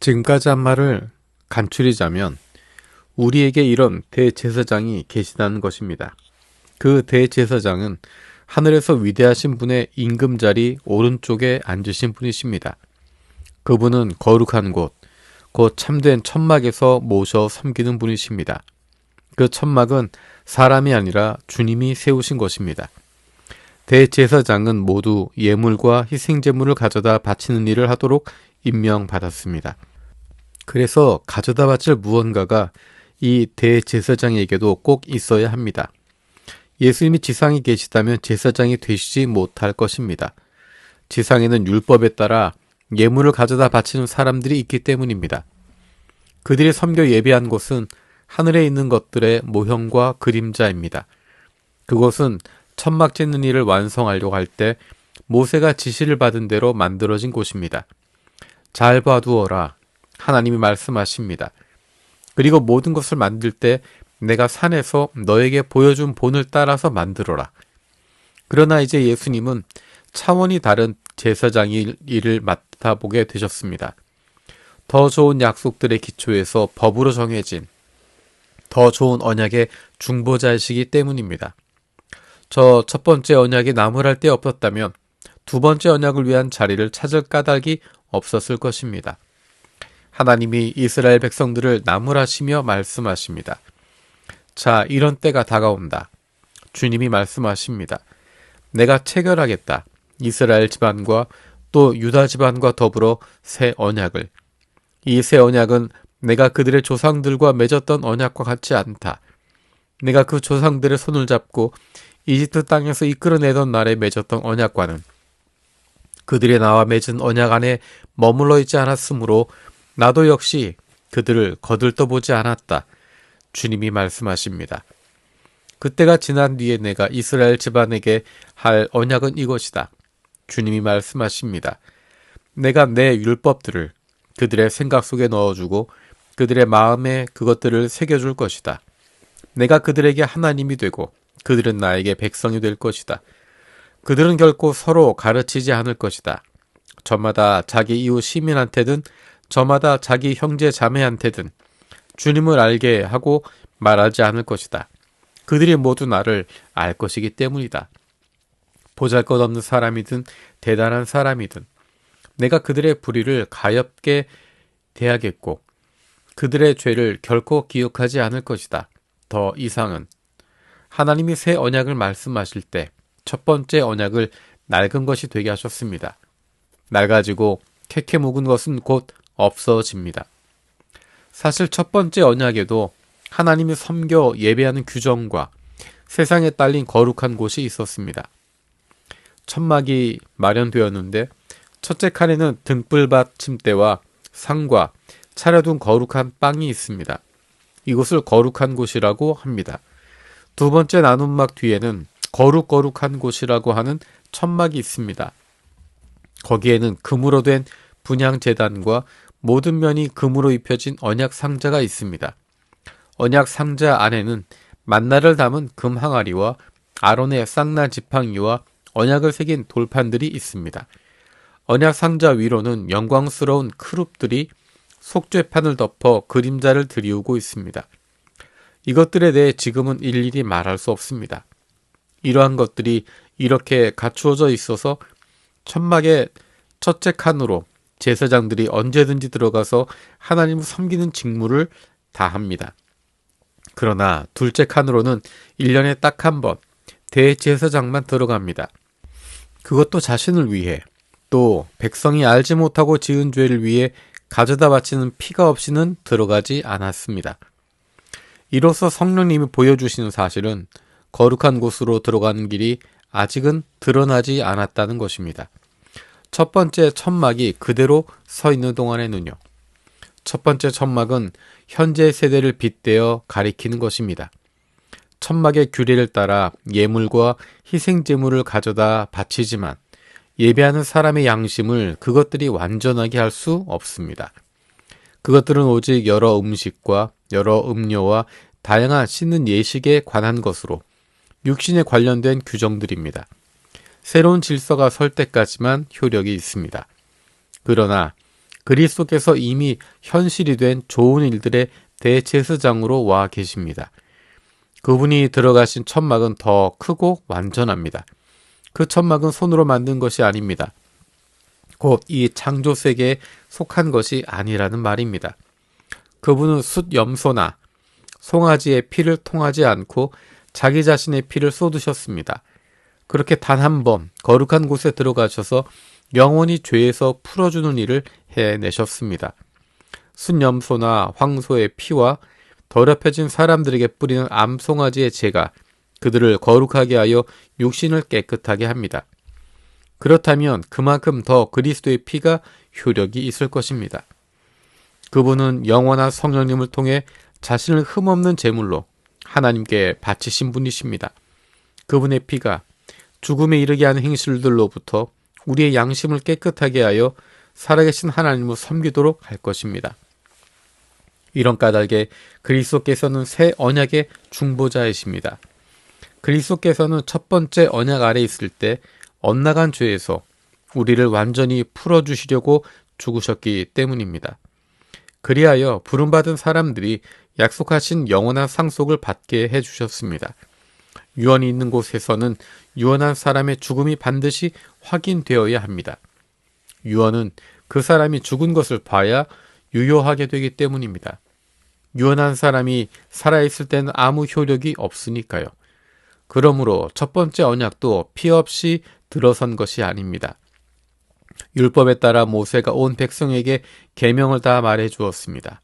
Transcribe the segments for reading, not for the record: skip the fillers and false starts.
지금까지 한 말을 간추리자면 우리에게 이런 대제사장이 계시다는 것입니다. 그 대제사장은 하늘에서 위대하신 분의 임금자리 오른쪽에 앉으신 분이십니다. 그분은 거룩한 곳, 곧 참된 천막에서 모셔 섬기는 분이십니다. 그 천막은 사람이 아니라 주님이 세우신 것입니다. 대제사장은 모두 예물과 희생제물을 가져다 바치는 일을 하도록 임명받았습니다. 그래서 가져다 바칠 무언가가 이 대제사장에게도 꼭 있어야 합니다. 예수님이 지상에 계시다면 제사장이 되시지 못할 것입니다. 지상에는 율법에 따라 예물을 가져다 바치는 사람들이 있기 때문입니다. 그들이 섬겨 예배한 곳은 하늘에 있는 것들의 모형과 그림자입니다. 그곳은 천막 짓는 일을 완성하려고 할 때 모세가 지시를 받은 대로 만들어진 곳입니다. 잘 봐두어라. 하나님이 말씀하십니다. 그리고 모든 것을 만들 때 내가 산에서 너에게 보여준 본을 따라서 만들어라. 그러나 이제 예수님은 차원이 다른 제사장의 일을 맡아보게 되셨습니다. 더 좋은 약속들의 기초에서 법으로 정해진 더 좋은 언약의 중보자이시기 때문입니다. 저 첫 번째 언약이 나무랄 데 없었다면 두 번째 언약을 위한 자리를 찾을 까닭이 없었을 것입니다. 하나님이 이스라엘 백성들을 나무라시며 말씀하십니다. 자, 이런 때가 다가온다. 주님이 말씀하십니다. 내가 체결하겠다. 이스라엘 집안과 또 유다 집안과 더불어 새 언약을. 이 새 언약은 내가 그들의 조상들과 맺었던 언약과 같지 않다. 내가 그 조상들의 손을 잡고 이집트 땅에서 이끌어내던 날에 맺었던 언약과는 그들의 나와 맺은 언약 안에 머물러 있지 않았으므로 나도 역시 그들을 거들떠보지 않았다. 주님이 말씀하십니다. 그때가 지난 뒤에 내가 이스라엘 집안에게 할 언약은 이것이다. 주님이 말씀하십니다. 내가 내 율법들을 그들의 생각 속에 넣어주고 그들의 마음에 그것들을 새겨줄 것이다. 내가 그들에게 하나님이 되고 그들은 나에게 백성이 될 것이다. 그들은 결코 서로 가르치지 않을 것이다. 저마다 자기 이웃 시민한테든 저마다 자기 형제 자매한테든 주님을 알게 하고 말하지 않을 것이다. 그들이 모두 나를 알 것이기 때문이다. 보잘것없는 사람이든 대단한 사람이든 내가 그들의 불의를 가엾게 대하겠고 그들의 죄를 결코 기억하지 않을 것이다. 더 이상은 하나님이 새 언약을 말씀하실 때 첫 번째 언약을 낡은 것이 되게 하셨습니다. 낡아지고 캐캐 묵은 것은 곧 없어집니다. 사실 첫 번째 언약에도 하나님이 섬겨 예배하는 규정과 세상에 딸린 거룩한 곳이 있었습니다. 천막이 마련되었는데 첫째 칸에는 등불밭 침대와 상과 차려둔 거룩한 빵이 있습니다. 이곳을 거룩한 곳이라고 합니다. 두 번째 나눔막 뒤에는 거룩한 곳이라고 하는 천막이 있습니다. 거기에는 금으로 된 분향제단과 모든 면이 금으로 입혀진 언약 상자가 있습니다. 언약 상자 안에는 만나를 담은 금 항아리와 아론의 쌍난 지팡이와 언약을 새긴 돌판들이 있습니다. 언약 상자 위로는 영광스러운 크룹들이 속죄판을 덮어 그림자를 드리우고 있습니다. 이것들에 대해 지금은 일일이 말할 수 없습니다. 이러한 것들이 이렇게 갖추어져 있어서 천막의 첫째 칸으로 제사장들이 언제든지 들어가서 하나님을 섬기는 직무를 다합니다. 그러나 둘째 칸으로는 1년에 딱 한 번 대제사장만 들어갑니다. 그것도 자신을 위해 또 백성이 알지 못하고 지은 죄를 위해 가져다 바치는 피가 없이는 들어가지 않았습니다. 이로써 성령님이 보여주시는 사실은 거룩한 곳으로 들어가는 길이 아직은 드러나지 않았다는 것입니다. 첫 번째 천막이 그대로 서 있는 동안에는요. 첫 번째 천막은 현재 세대를 빗대어 가리키는 것입니다. 천막의 규례를 따라 예물과 희생제물을 가져다 바치지만 예배하는 사람의 양심을 그것들이 완전하게 할 수 없습니다. 그것들은 오직 여러 음식과 여러 음료와 다양한 씻는 예식에 관한 것으로 육신에 관련된 규정들입니다. 새로운 질서가 설 때까지만 효력이 있습니다. 그러나 그리스도께서 이미 현실이 된 좋은 일들의 대제사장으로 와 계십니다. 그분이 들어가신 천막은 더 크고 완전합니다. 그 천막은 손으로 만든 것이 아닙니다. 곧 이 창조 세계에 속한 것이 아니라는 말입니다. 그분은 숫염소나 송아지의 피를 통하지 않고 자기 자신의 피를 쏟으셨습니다. 그렇게 단 한 번 거룩한 곳에 들어가셔서 영원히 죄에서 풀어주는 일을 해내셨습니다. 순염소나 황소의 피와 더럽혀진 사람들에게 뿌리는 암송아지의 재가 그들을 거룩하게 하여 육신을 깨끗하게 합니다. 그렇다면 그만큼 더 그리스도의 피가 효력이 있을 것입니다. 그분은 영원한 성령님을 통해 자신을 흠없는 제물로 하나님께 바치신 분이십니다. 그분의 피가 죽음에 이르게 하는 행실들로부터 우리의 양심을 깨끗하게 하여 살아계신 하나님을 섬기도록 할 것입니다. 이런 까닭에 그리스도께서는 새 언약의 중보자이십니다. 그리스도께서는 첫 번째 언약 아래 있을 때 엇나간 죄에서 우리를 완전히 풀어주시려고 죽으셨기 때문입니다. 그리하여 부름받은 사람들이 약속하신 영원한 상속을 받게 해주셨습니다. 유언이 있는 곳에서는 유언한 사람의 죽음이 반드시 확인되어야 합니다. 유언은 그 사람이 죽은 것을 봐야 유효하게 되기 때문입니다. 유언한 사람이 살아있을 때는 아무 효력이 없으니까요. 그러므로 첫 번째 언약도 피 없이 들어선 것이 아닙니다. 율법에 따라 모세가 온 백성에게 계명을 다 말해 주었습니다.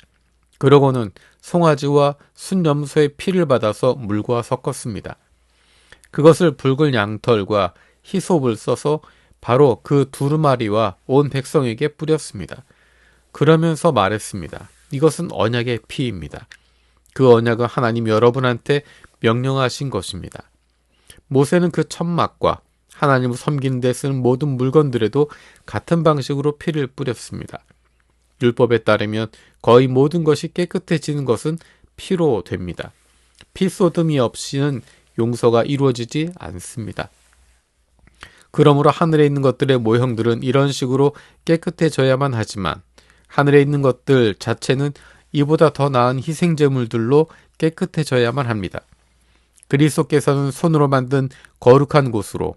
그러고는 송아지와 순염소의 피를 받아서 물과 섞었습니다. 그것을 붉은 양털과 히솝을 써서 바로 그 두루마리와 온 백성에게 뿌렸습니다. 그러면서 말했습니다. 이것은 언약의 피입니다. 그 언약은 하나님 여러분한테 명령하신 것입니다. 모세는 그 천막과 하나님을 섬기는 데 쓰는 모든 물건들에도 같은 방식으로 피를 뿌렸습니다. 율법에 따르면 거의 모든 것이 깨끗해지는 것은 피로 됩니다. 피 쏟음이 없이는 용서가 이루어지지 않습니다. 그러므로 하늘에 있는 것들의 모형들은 이런 식으로 깨끗해져야만 하지만 하늘에 있는 것들 자체는 이보다 더 나은 희생제물들로 깨끗해져야만 합니다. 그리스도께서는 손으로 만든 거룩한 곳으로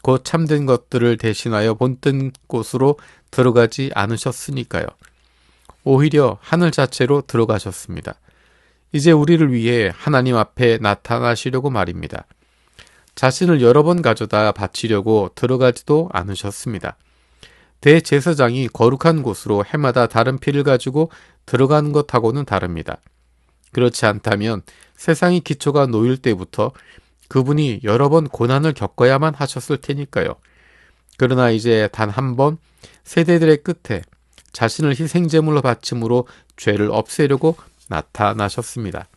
곧 참된 것들을 대신하여 본뜬 곳으로 들어가지 않으셨으니까요. 오히려 하늘 자체로 들어가셨습니다. 이제 우리를 위해 하나님 앞에 나타나시려고 말입니다. 자신을 여러 번 가져다 바치려고 들어가지도 않으셨습니다. 대제사장이 거룩한 곳으로 해마다 다른 피를 가지고 들어가는 것하고는 다릅니다. 그렇지 않다면 세상의 기초가 놓일 때부터 그분이 여러 번 고난을 겪어야만 하셨을 테니까요. 그러나 이제 단 한 번 세대들의 끝에 자신을 희생제물로 바침으로 죄를 없애려고 나타나셨습니다.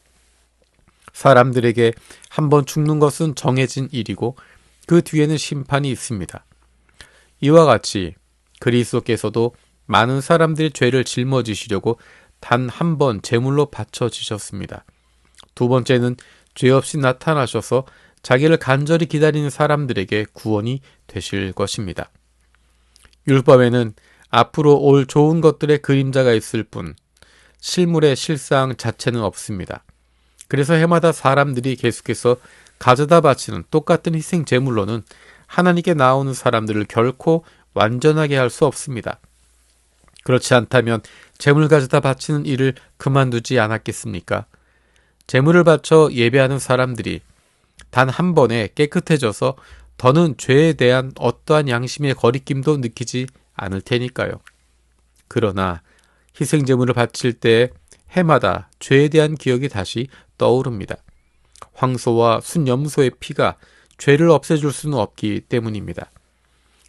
사람들에게 한 번 죽는 것은 정해진 일이고 그 뒤에는 심판이 있습니다. 이와 같이 그리스도께서도 많은 사람들의 죄를 짊어지시려고 단 한 번 제물로 바쳐지셨습니다. 두 번째는 죄 없이 나타나셔서 자기를 간절히 기다리는 사람들에게 구원이 되실 것입니다. 율법에는 앞으로 올 좋은 것들의 그림자가 있을 뿐 실물의 실상 자체는 없습니다. 그래서 해마다 사람들이 계속해서 가져다 바치는 똑같은 희생 제물로는 하나님께 나오는 사람들을 결코 완전하게 할 수 없습니다. 그렇지 않다면 제물 가져다 바치는 일을 그만두지 않았겠습니까? 제물을 바쳐 예배하는 사람들이 단 한 번에 깨끗해져서 더는 죄에 대한 어떠한 양심의 거리낌도 느끼지 않을 테니까요. 그러나 희생제물을 바칠 때 해마다 죄에 대한 기억이 다시 떠오릅니다. 황소와 순염소의 피가 죄를 없애줄 수는 없기 때문입니다.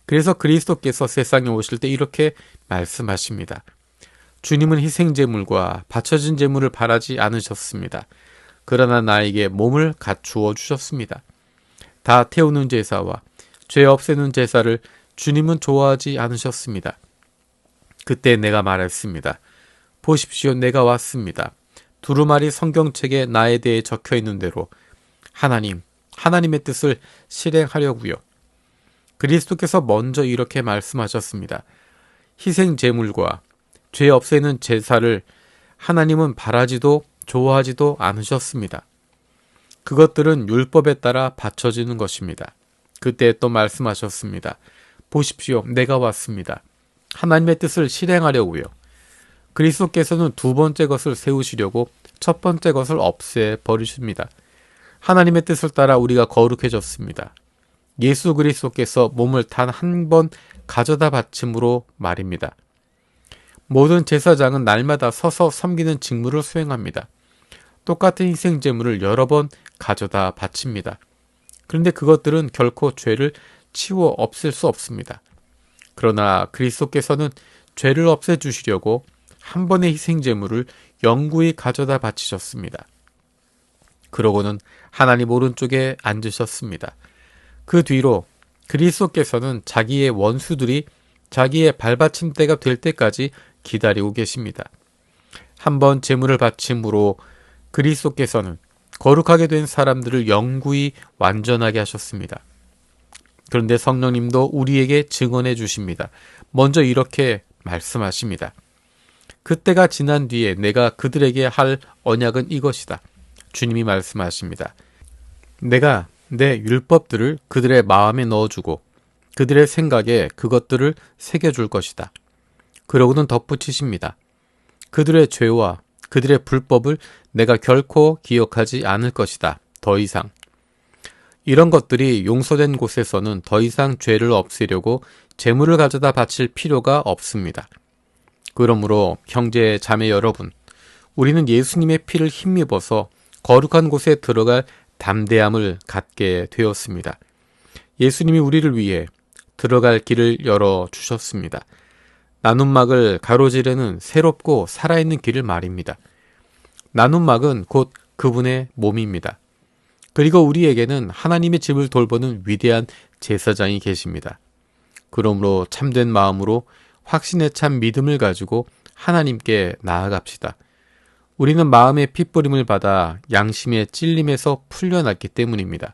그래서 그리스도께서 세상에 오실 때 이렇게 말씀하십니다. 주님은 희생제물과 바쳐진 제물을 바라지 않으셨습니다. 그러나 나에게 몸을 갖추어 주셨습니다. 다 태우는 제사와 죄 없애는 제사를 주님은 좋아하지 않으셨습니다. 그때 내가 말했습니다. 보십시오, 내가 왔습니다. 두루마리 성경책에 나에 대해 적혀 있는 대로 하나님의 뜻을 실행하려고요. 그리스도께서 먼저 이렇게 말씀하셨습니다. 희생 제물과 죄 없애는 제사를 하나님은 바라지도 좋아하지도 않으셨습니다. 그것들은 율법에 따라 바쳐지는 것입니다. 그때 또 말씀하셨습니다. 보십시오. 내가 왔습니다. 하나님의 뜻을 실행하려고요. 그리스도께서는 두 번째 것을 세우시려고 첫 번째 것을 없애버리십니다. 하나님의 뜻을 따라 우리가 거룩해졌습니다. 예수 그리스도께서 몸을 단 한 번 가져다 바침으로 말입니다. 모든 제사장은 날마다 서서 섬기는 직무를 수행합니다. 똑같은 희생제물을 여러 번 가져다 바칩니다. 그런데 그것들은 결코 죄를 치워 없앨 수 없습니다. 그러나 그리스도께서는 죄를 없애주시려고 한 번의 희생제물을 영구히 가져다 바치셨습니다. 그러고는 하나님 오른쪽에 앉으셨습니다. 그 뒤로 그리스도께서는 자기의 원수들이 자기의 발받침대가 될 때까지 기다리고 계십니다. 한번 제물을 바침으로 그리스도께서는 거룩하게 된 사람들을 영구히 완전하게 하셨습니다. 그런데 성령님도 우리에게 증언해 주십니다. 먼저 이렇게 말씀하십니다. 그때가 지난 뒤에 내가 그들에게 할 언약은 이것이다. 주님이 말씀하십니다. 내가 내 율법들을 그들의 마음에 넣어주고 그들의 생각에 그것들을 새겨줄 것이다. 그러고는 덧붙이십니다. 그들의 죄와 그들의 불법을 내가 결코 기억하지 않을 것이다. 더 이상. 이런 것들이 용서된 곳에서는 더 이상 죄를 없애려고 제물을 가져다 바칠 필요가 없습니다. 그러므로 형제 자매 여러분, 우리는 예수님의 피를 힘입어서 거룩한 곳에 들어갈 담대함을 갖게 되었습니다. 예수님이 우리를 위해 들어갈 길을 열어주셨습니다. 나눔막을 가로지르는 새롭고 살아있는 길을 말입니다. 나눔막은 곧 그분의 몸입니다. 그리고 우리에게는 하나님의 집을 돌보는 위대한 제사장이 계십니다. 그러므로 참된 마음으로 확신에 찬 믿음을 가지고 하나님께 나아갑시다. 우리는 마음의 핏부림을 받아 양심의 찔림에서 풀려났기 때문입니다.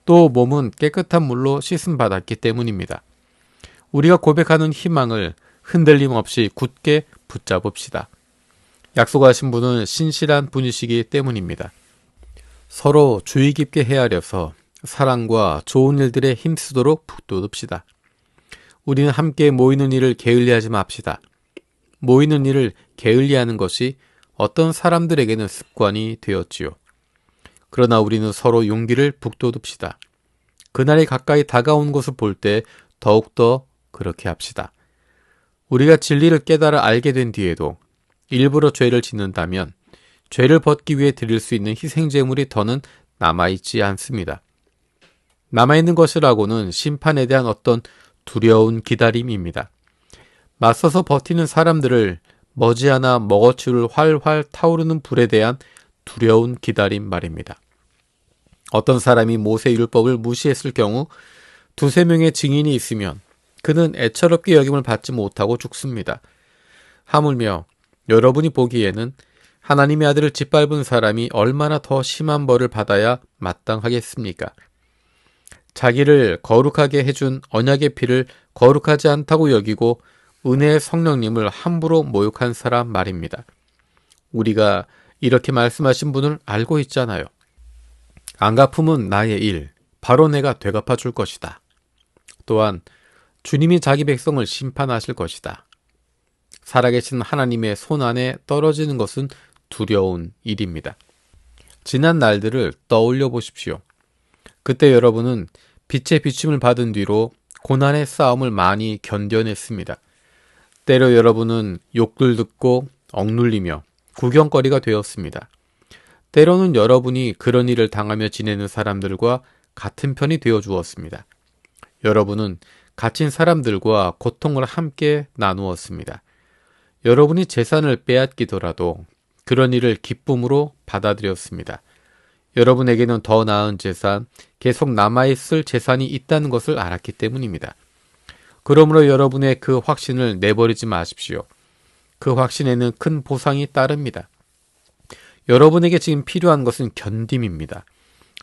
또 몸은 깨끗한 물로 씻음 받았기 때문입니다. 우리가 고백하는 희망을 흔들림 없이 굳게 붙잡읍시다. 약속하신 분은 신실한 분이시기 때문입니다. 서로 주의 깊게 헤아려서 사랑과 좋은 일들에 힘쓰도록 북돋읍시다. 우리는 함께 모이는 일을 게을리하지 맙시다. 모이는 일을 게을리하는 것이 어떤 사람들에게는 습관이 되었지요. 그러나 우리는 서로 용기를 북돋읍시다. 그날이 가까이 다가온 것을 볼 때 더욱더 그렇게 합시다. 우리가 진리를 깨달아 알게 된 뒤에도 일부러 죄를 짓는다면 죄를 벗기 위해 드릴 수 있는 희생제물이 더는 남아있지 않습니다. 남아있는 것이라고는 심판에 대한 어떤 두려운 기다림입니다. 맞서서 버티는 사람들을 머지않아 먹어치울 활활 타오르는 불에 대한 두려운 기다림 말입니다. 어떤 사람이 모세 율법을 무시했을 경우 두세 명의 증인이 있으면 그는 애처롭게 여김을 받지 못하고 죽습니다. 하물며 여러분이 보기에는 하나님의 아들을 짓밟은 사람이 얼마나 더 심한 벌을 받아야 마땅하겠습니까? 자기를 거룩하게 해준 언약의 피를 거룩하지 않다고 여기고 은혜의 성령님을 함부로 모욕한 사람 말입니다. 우리가 이렇게 말씀하신 분을 알고 있잖아요. 안 갚으면 나의 일, 바로 내가 되갚아 줄 것이다. 또한 주님이 자기 백성을 심판하실 것이다. 살아계신 하나님의 손 안에 떨어지는 것은 두려운 일입니다. 지난 날들을 떠올려 보십시오. 그때 여러분은 빛의 비춤을 받은 뒤로 고난의 싸움을 많이 견뎌냈습니다. 때로 여러분은 욕을 듣고 억눌리며 구경거리가 되었습니다. 때로는 여러분이 그런 일을 당하며 지내는 사람들과 같은 편이 되어 주었습니다. 여러분은 갇힌 사람들과 고통을 함께 나누었습니다. 여러분이 재산을 빼앗기더라도 그런 일을 기쁨으로 받아들였습니다. 여러분에게는 더 나은 재산, 계속 남아있을 재산이 있다는 것을 알았기 때문입니다. 그러므로 여러분의 그 확신을 내버리지 마십시오. 그 확신에는 큰 보상이 따릅니다. 여러분에게 지금 필요한 것은 견딤입니다.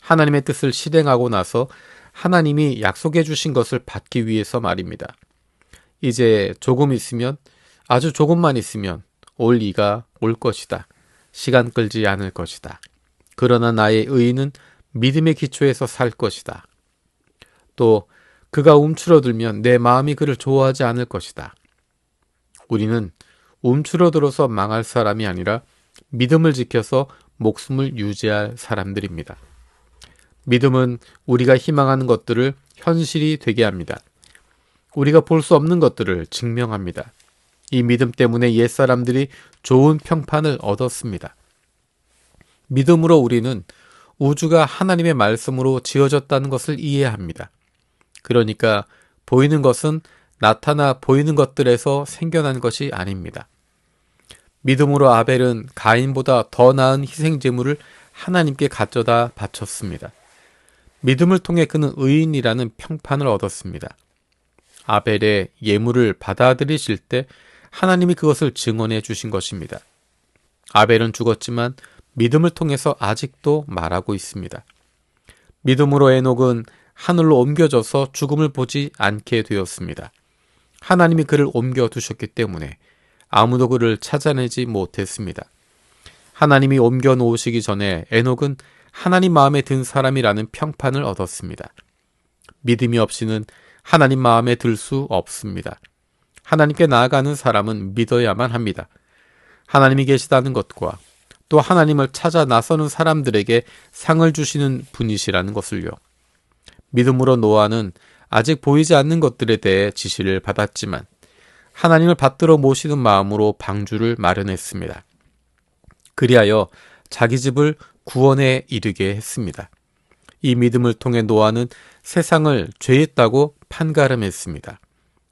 하나님의 뜻을 실행하고 나서 하나님이 약속해 주신 것을 받기 위해서 말입니다. 이제 조금 있으면 아주 조금만 있으면 올 이가 올 것이다. 시간 끌지 않을 것이다. 그러나 나의 의인은 믿음의 기초에서 살 것이다. 또 그가 움츠러들면 내 마음이 그를 좋아하지 않을 것이다. 우리는 움츠러들어서 망할 사람이 아니라 믿음을 지켜서 목숨을 유지할 사람들입니다. 믿음은 우리가 희망하는 것들을 현실이 되게 합니다. 우리가 볼 수 없는 것들을 증명합니다. 이 믿음 때문에 옛사람들이 좋은 평판을 얻었습니다. 믿음으로 우리는 우주가 하나님의 말씀으로 지어졌다는 것을 이해합니다. 그러니까 보이는 것은 나타나 보이는 것들에서 생겨난 것이 아닙니다. 믿음으로 아벨은 가인보다 더 나은 희생제물을 하나님께 가져다 바쳤습니다. 믿음을 통해 그는 의인이라는 평판을 얻었습니다. 아벨의 예물을 받아들이실 때 하나님이 그것을 증언해 주신 것입니다. 아벨은 죽었지만 믿음을 통해서 아직도 말하고 있습니다. 믿음으로 에녹은 하늘로 옮겨져서 죽음을 보지 않게 되었습니다. 하나님이 그를 옮겨두셨기 때문에 아무도 그를 찾아내지 못했습니다. 하나님이 옮겨 놓으시기 전에 에녹은 하나님 마음에 든 사람이라는 평판을 얻었습니다. 믿음이 없이는 하나님 마음에 들 수 없습니다. 하나님께 나아가는 사람은 믿어야만 합니다. 하나님이 계시다는 것과 또 하나님을 찾아 나서는 사람들에게 상을 주시는 분이시라는 것을요. 믿음으로 노아는 아직 보이지 않는 것들에 대해 지시를 받았지만 하나님을 받들어 모시는 마음으로 방주를 마련했습니다. 그리하여 자기 집을 구원에 이르게 했습니다. 이 믿음을 통해 노아는 세상을 죄했다고 판가름했습니다.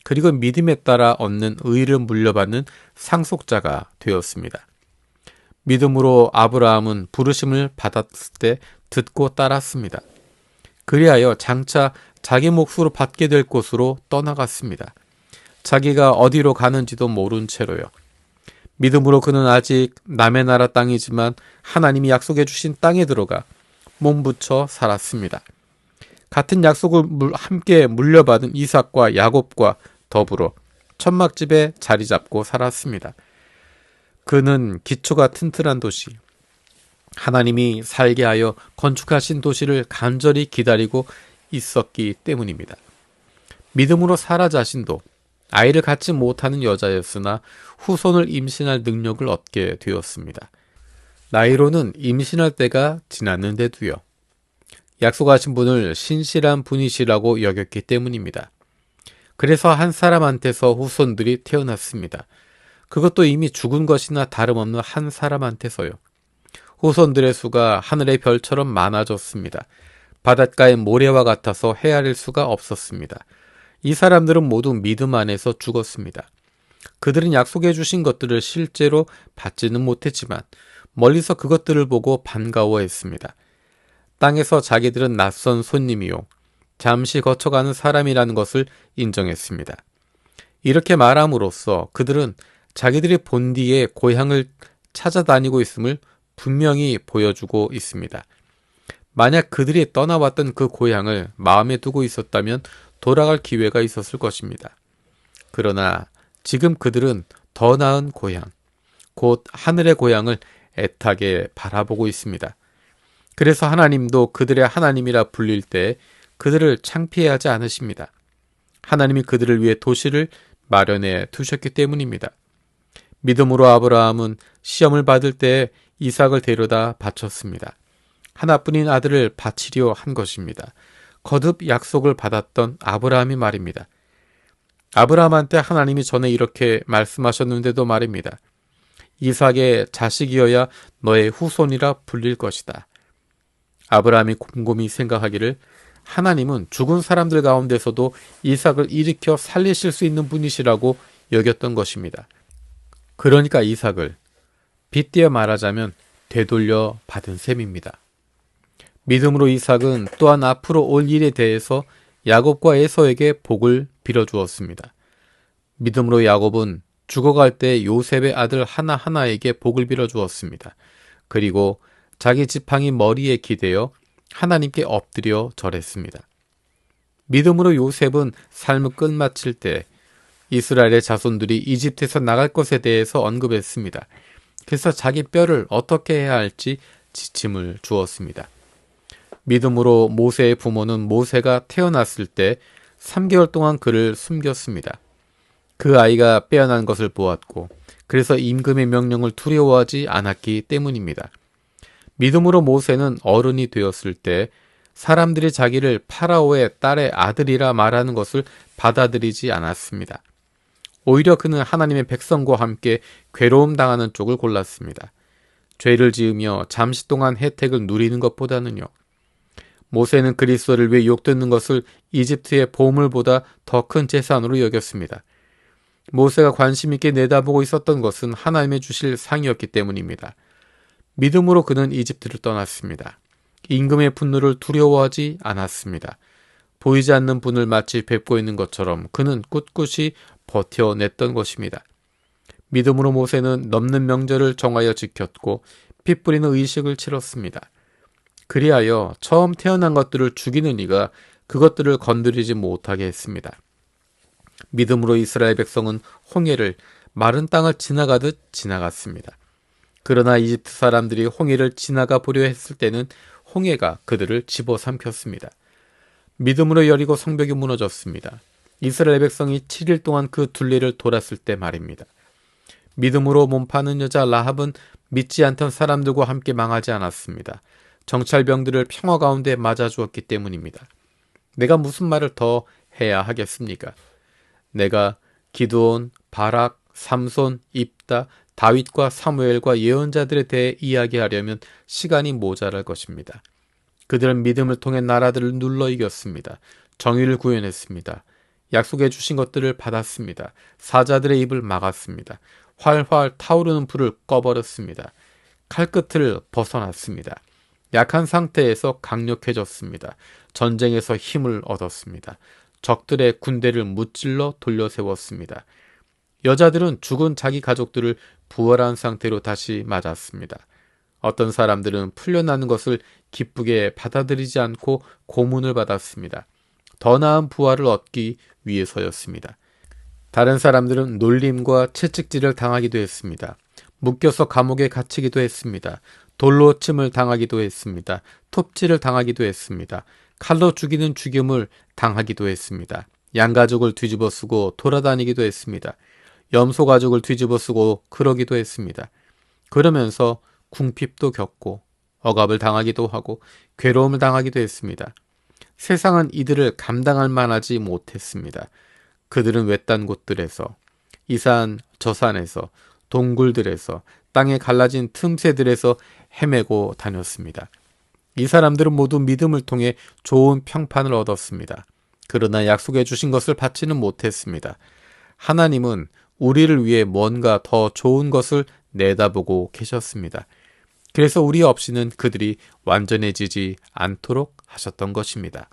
그리고 믿음에 따라 얻는 의를 물려받는 상속자가 되었습니다. 믿음으로 아브라함은 부르심을 받았을 때 듣고 따랐습니다. 그리하여 장차 자기 몫으로 받게 될 곳으로 떠나갔습니다. 자기가 어디로 가는지도 모른 채로요. 믿음으로 그는 아직 남의 나라 땅이지만 하나님이 약속해 주신 땅에 들어가 몸부쳐 살았습니다. 같은 약속을 함께 물려받은 이삭과 야곱과 더불어 천막집에 자리 잡고 살았습니다. 그는 기초가 튼튼한 도시, 하나님이 살게 하여 건축하신 도시를 간절히 기다리고 있었기 때문입니다. 믿음으로 사라 자신도 아이를 갖지 못하는 여자였으나 후손을 임신할 능력을 얻게 되었습니다. 나이로는 임신할 때가 지났는데도요. 약속하신 분을 신실한 분이시라고 여겼기 때문입니다. 그래서 한 사람한테서 후손들이 태어났습니다. 그것도 이미 죽은 것이나 다름없는 한 사람한테서요. 후손들의 수가 하늘의 별처럼 많아졌습니다. 바닷가의 모래와 같아서 헤아릴 수가 없었습니다. 이 사람들은 모두 믿음 안에서 죽었습니다. 그들은 약속해 주신 것들을 실제로 받지는 못했지만 멀리서 그것들을 보고 반가워했습니다. 땅에서 자기들은 낯선 손님이요, 잠시 거쳐가는 사람이라는 것을 인정했습니다. 이렇게 말함으로써 그들은 자기들이 본 뒤에 고향을 찾아다니고 있음을 분명히 보여주고 있습니다. 만약 그들이 떠나왔던 그 고향을 마음에 두고 있었다면 돌아갈 기회가 있었을 것입니다. 그러나 지금 그들은 더 나은 고향, 곧 하늘의 고향을 애타게 바라보고 있습니다. 그래서 하나님도 그들의 하나님이라 불릴 때 그들을 창피해하지 않으십니다. 하나님이 그들을 위해 도시를 마련해 두셨기 때문입니다. 믿음으로 아브라함은 시험을 받을 때 이삭을 데려다 바쳤습니다. 하나뿐인 아들을 바치려 한 것입니다. 거듭 약속을 받았던 아브라함이 말입니다. 아브라함한테 하나님이 전에 이렇게 말씀하셨는데도 말입니다. 이삭의 자식이어야 너의 후손이라 불릴 것이다. 아브라함이 곰곰이 생각하기를 하나님은 죽은 사람들 가운데서도 이삭을 일으켜 살리실 수 있는 분이시라고 여겼던 것입니다. 그러니까 이삭을 빗대어 말하자면 되돌려 받은 셈입니다. 믿음으로 이삭은 또한 앞으로 올 일에 대해서 야곱과 에서에게 복을 빌어주었습니다. 믿음으로 야곱은 죽어갈 때 요셉의 아들 하나하나에게 복을 빌어주었습니다. 그리고 자기 지팡이 머리에 기대어 하나님께 엎드려 절했습니다. 믿음으로 요셉은 삶을 끝마칠 때 이스라엘의 자손들이 이집트에서 나갈 것에 대해서 언급했습니다. 그래서 자기 뼈를 어떻게 해야 할지 지침을 주었습니다. 믿음으로 모세의 부모는 모세가 태어났을 때 3개월 동안 그를 숨겼습니다. 그 아이가 빼어난 것을 보았고 그래서 임금의 명령을 두려워하지 않았기 때문입니다. 믿음으로 모세는 어른이 되었을 때 사람들이 자기를 파라오의 딸의 아들이라 말하는 것을 받아들이지 않았습니다. 오히려 그는 하나님의 백성과 함께 괴로움 당하는 쪽을 골랐습니다. 죄를 지으며 잠시 동안 혜택을 누리는 것보다는요. 모세는 그리스도를 위해 욕되는 것을 이집트의 보물보다 더 큰 재산으로 여겼습니다. 모세가 관심 있게 내다보고 있었던 것은 하나님의 주실 상이었기 때문입니다. 믿음으로 그는 이집트를 떠났습니다. 임금의 분노를 두려워하지 않았습니다. 보이지 않는 분을 마치 뵙고 있는 것처럼 그는 꿋꿋이 버텨냈던 것입니다. 믿음으로 모세는 넘는 명절을 정하여 지켰고 피 뿌리는 의식을 치렀습니다. 그리하여 처음 태어난 것들을 죽이는 이가 그것들을 건드리지 못하게 했습니다. 믿음으로 이스라엘 백성은 홍해를 마른 땅을 지나가듯 지나갔습니다. 그러나 이집트 사람들이 홍해를 지나가 보려 했을 때는 홍해가 그들을 집어삼켰습니다. 믿음으로 여리고 성벽이 무너졌습니다. 이스라엘 백성이 7일 동안 그 둘레를 돌았을 때 말입니다. 믿음으로 몸파는 여자 라합은 믿지 않던 사람들과 함께 망하지 않았습니다. 정찰병들을 평화 가운데 맞아주었기 때문입니다. 내가 무슨 말을 더 해야 하겠습니까? 내가 기드온, 바락, 삼손, 입다, 다윗과 사무엘과 예언자들에 대해 이야기하려면 시간이 모자랄 것입니다. 그들은 믿음을 통해 나라들을 눌러 이겼습니다. 정의를 구현했습니다. 약속해 주신 것들을 받았습니다. 사자들의 입을 막았습니다. 활활 타오르는 불을 꺼버렸습니다. 칼끝을 벗어났습니다. 약한 상태에서 강력해졌습니다. 전쟁에서 힘을 얻었습니다. 적들의 군대를 무찔러 돌려 세웠습니다. 여자들은 죽은 자기 가족들을 부활한 상태로 다시 맞았습니다. 어떤 사람들은 풀려나는 것을 기쁘게 받아들이지 않고 고문을 받았습니다. 더 나은 부활을 얻기 위해서였습니다. 다른 사람들은 놀림과 채찍질을 당하기도 했습니다. 묶여서 감옥에 갇히기도 했습니다. 돌로 침을 당하기도 했습니다. 톱질을 당하기도 했습니다. 칼로 죽이는 죽임을 당하기도 했습니다. 양가죽을 뒤집어 쓰고 돌아다니기도 했습니다. 염소 가죽을 뒤집어 쓰고 그러기도 했습니다. 그러면서 궁핍도 겪고 억압을 당하기도 하고 괴로움을 당하기도 했습니다. 세상은 이들을 감당할 만하지 못했습니다. 그들은 외딴 곳들에서, 이산 저산에서, 동굴들에서, 땅에 갈라진 틈새들에서 헤매고 다녔습니다. 이 사람들은 모두 믿음을 통해 좋은 평판을 얻었습니다. 그러나 약속해 주신 것을 받지는 못했습니다. 하나님은 우리를 위해 뭔가 더 좋은 것을 내다보고 계셨습니다. 그래서 우리 없이는 그들이 완전해지지 않도록 하셨던 것입니다.